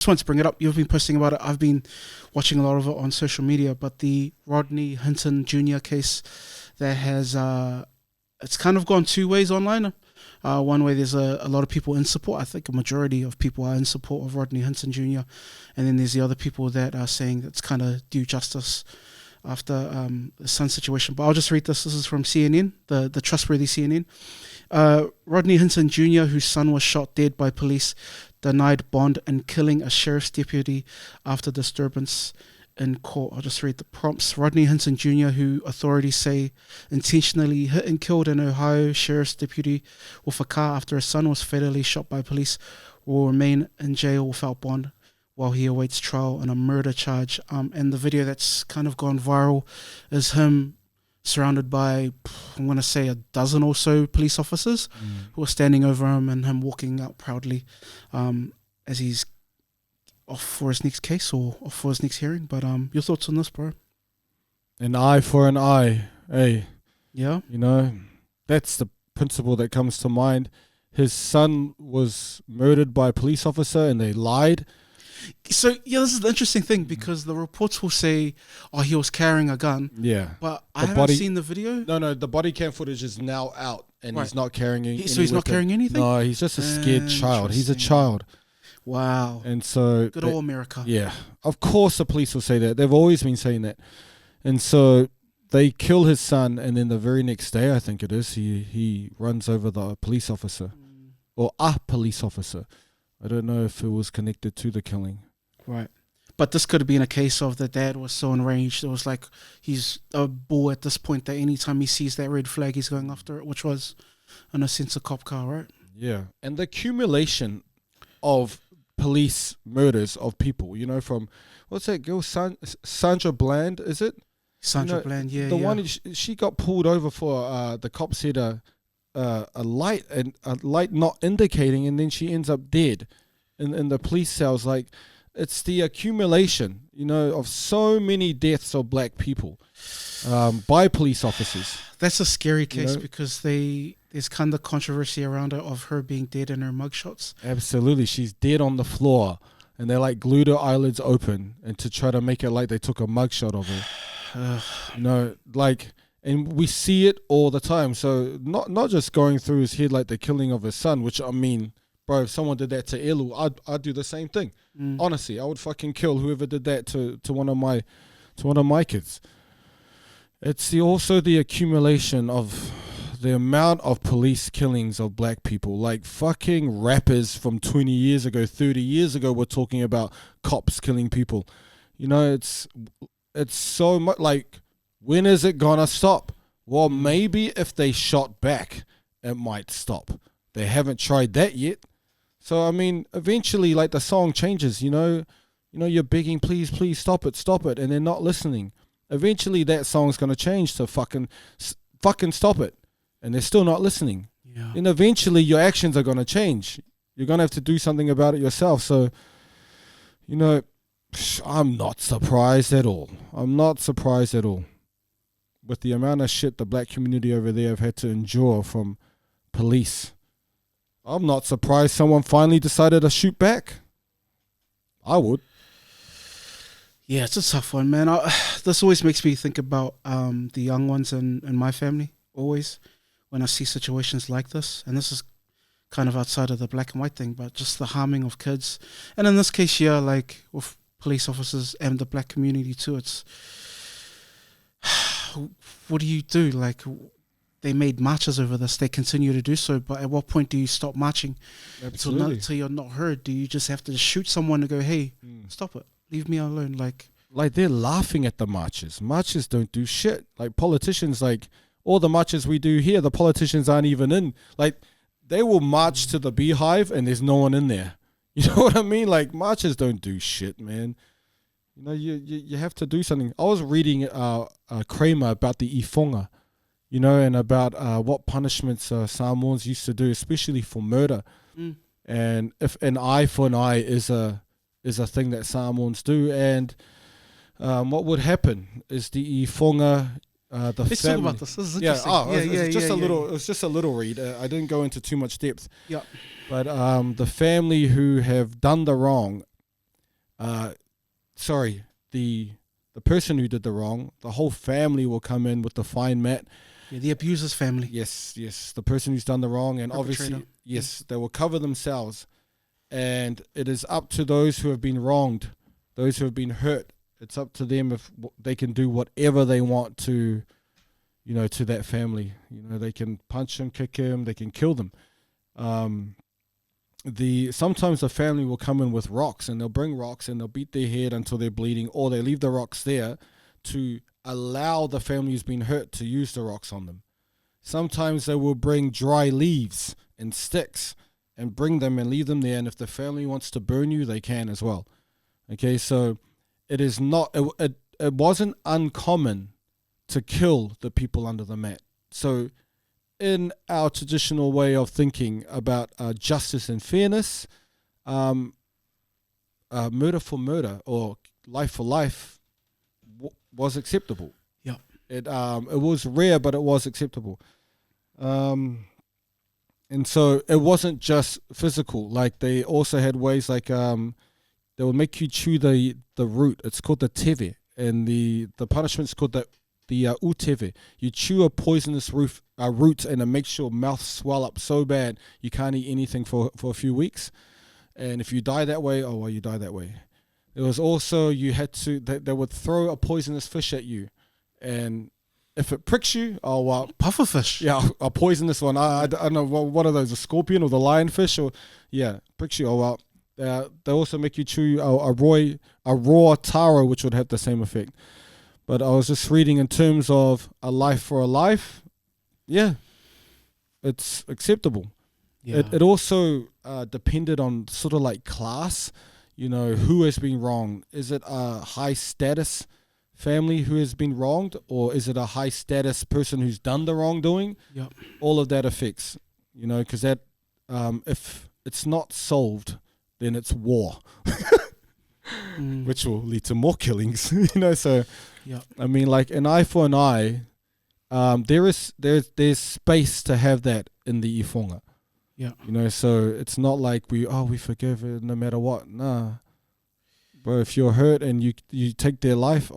just wanted to bring it up. You've been posting about it. I've been watching a lot of it on social media. But the Rodney Hinton Jr. case that has it's kind of gone two ways online. One way, there's a lot of people in support. I think a majority of people are in support of Rodney Hinton Jr. And then there's the other people that are saying it's kind of due justice after the son situation. But I'll just read this. This is from CNN, the trustworthy CNN. Rodney Hinton Jr., whose son was shot dead by police, denied bond and killing a sheriff's deputy after disturbance in court. I'll just read the prompts. Rodney Hinton Jr., who authorities say intentionally hit and killed an Ohio sheriff's deputy with a car after his son was fatally shot by police, will remain in jail without bond while he awaits trial on a murder charge. And the video that's kind of gone viral is him surrounded by, I'm going to say, a dozen or so police officers who are standing over him, and him walking out proudly as he's off for his next case or off for his next hearing. But your thoughts on this, bro? An eye for an eye. Hey. Yeah. You know, that's the principle that comes to mind. His son was murdered by a police officer and they lied. So, yeah, this is the interesting thing, because the reports will say, oh, he was carrying a gun. Yeah. But I haven't seen the video. No, the body cam footage is now out, and he's not carrying any So he's not carrying anything? No, he's just a scared child. He's a child. Wow. And so... Good old America. Yeah. Of course the police will say that. They've always been saying that. And so they kill his son, and then the very next day, I think it is, he runs over the police officer. Or a police officer. I don't know if it was connected to the killing. Right. But this could have been a case of the dad was so enraged. It was like he's a bull at this point that anytime he sees that red flag, he's going after it, which was, in a sense, a cop car, right? Yeah. And the accumulation of police murders of people, you know, from, what's that girl, Sandra Bland, is it? Sandra Bland, yeah. The one, she got pulled over for, the cops had a light not indicating, and then she ends up dead in the police cells. Like, it's the accumulation, you know, of so many deaths of black people by police officers. That's a scary case, because there's kind of controversy around it of her being dead in her mugshots. Absolutely, she's dead on the floor, and they like glued her eyelids open and to try to make it like they took a mugshot of her. You know, like. And we see it all the time. So not just going through his head like the killing of his son, which, I mean, bro, if someone did that to Elu, I'd do the same thing. Honestly, I would fucking kill whoever did that to one of my kids. It's also the accumulation of the amount of police killings of black people. Like, fucking rappers from 20 years ago, 30 years ago were talking about cops killing people. You know, it's so much like, when is it gonna stop? Well, maybe if they shot back, it might stop. They haven't tried that yet. So, I mean, eventually, like, the song changes, you know, you're begging, please, please, stop it, and they're not listening. Eventually, that song's gonna change to fucking stop it, and they're still not listening. Yeah. And eventually, your actions are gonna change. You're gonna have to do something about it yourself. So, you know, I'm not surprised at all. With the amount of shit the black community over there have had to endure from police. I'm not surprised someone finally decided to shoot back. I would. Yeah, it's a tough one, man. This always makes me think about the young ones in my family, always, when I see situations like this. And this is kind of outside of the black and white thing, but just the harming of kids. And in this case, yeah, like with police officers and the black community too, it's... What do you do? Like, they made marches over this. They continue to do so. But at what point do you stop marching? Absolutely. Until you're not heard? Do you just have to shoot someone and go, hey, stop it. Leave me alone. Like, they're laughing at the marches. Marches don't do shit. Like, politicians, like, all the marches we do here, the politicians aren't even in. Like, they will march to the beehive and there's no one in there. You know what I mean? Like, marches don't do shit, man. You know, you have to do something. I was reading Kramer about the Ifoga, you know, and about what punishments Samoans used to do, especially for murder. And if an eye for an eye is a thing that Samoans do, and what would happen is the Ifoga, Let's talk about this. This is interesting. It's just a little read. I didn't go into too much depth. Yeah. But the family who have done the wrong sorry, the person who did the wrong, the whole family will come in with the fine mat. Yeah, the abuser's family. Yes, the person who's done the wrong, and obviously, yes, they will cover themselves. And it is up to those who have been wronged, those who have been hurt. It's up to them if they can do whatever they want to, to that family. They can punch him, kick him, they can kill them. Sometimes the family will come in with rocks, and they'll bring rocks and they'll beat their head until they're bleeding, or they leave the rocks there to allow the family who's been hurt to use the rocks on them. Sometimes they will bring dry leaves and sticks and bring them and leave them there, and if the family wants to burn you, they can as well. Okay, so it is not, it wasn't uncommon to kill the people under the mat. So in our traditional way of thinking about justice and fairness, murder for murder or life for life was acceptable. Yeah. It was rare, but it was acceptable. And so it wasn't just physical. Like they also had ways like they would make you chew the root. It's called the teve, and the punishment's called the uteve. You chew a poisonous root, and it makes your mouth swell up so bad you can't eat anything for a few weeks. And if you die that way, you die that way. There was also, you had to, they would throw a poisonous fish at you, and if it pricks you, pufferfish. Yeah, a poisonous one. I don't know, what are those, a scorpion or the lionfish? Or pricks you. They also make you chew a raw taro, which would have the same effect. But I was just reading in terms of a life for a life. Yeah, it's acceptable. Yeah. It also depended on sort of like class. Who has been wronged? Is it a high status family who has been wronged, or is it a high status person who's done the wrongdoing? Yep. All of that affects, because that if it's not solved, then it's war, which will lead to more killings. So yep. I mean, like an eye for an eye. There's space to have that in the Ifoga. Yeah. So it's not like we forgive it no matter what. Nah. But if you're hurt and you take their life,